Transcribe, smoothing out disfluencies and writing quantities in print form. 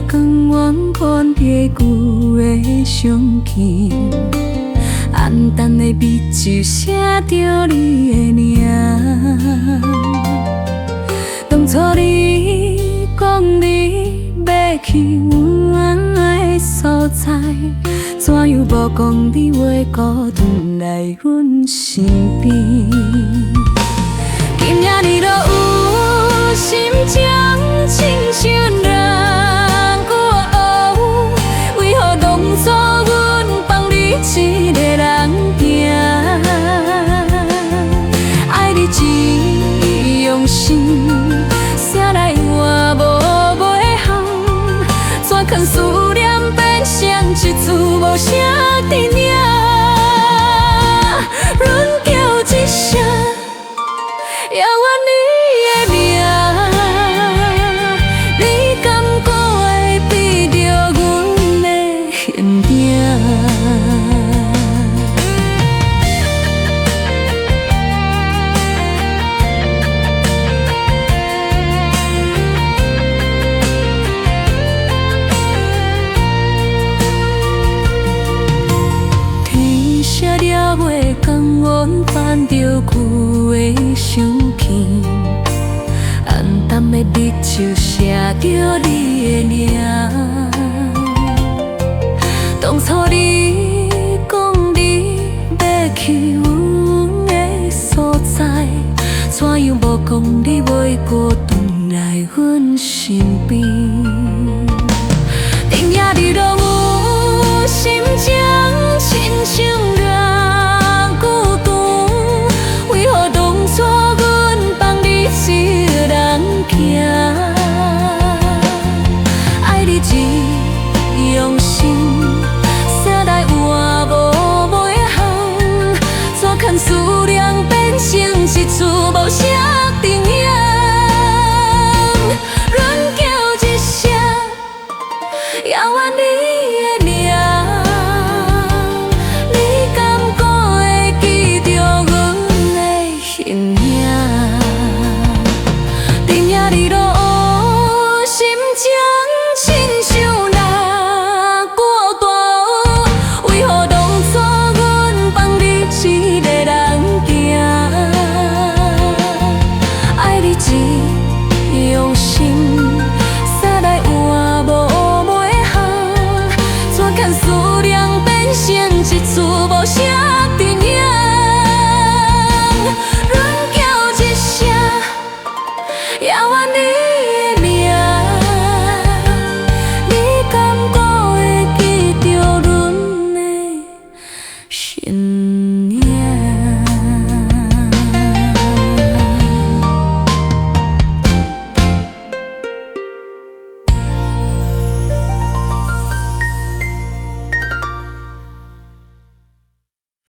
光源伴地久的相见，暗淡的美酒写着你的名。当初你讲你要去阮的所在，怎样无讲你会孤单来阮身边？今仔日就有心情亲像人。 一个人行，爱你真用心，啥来换无袂行，怎肯思念变成一字无声的名？阮叫一声，遥远你的名，你敢还会变着阮的形影？ 光源伴着旧的相见，暗淡的美酒写着你的名。当初你讲你要去阮的所在，怎样无讲你会孤单来阮身边？今仔日就有心情亲像人。 爱你真用心，啥来换无袂行，怎肯思念变成一字无声的影？阮叫一声，遥远你的名，你敢还会记着阮的形影？ 你都有心情，亲像人孤单，为何当初阮放你一个人行？爱你真用心，啥来换无袂行？怎肯思念变成一字无声？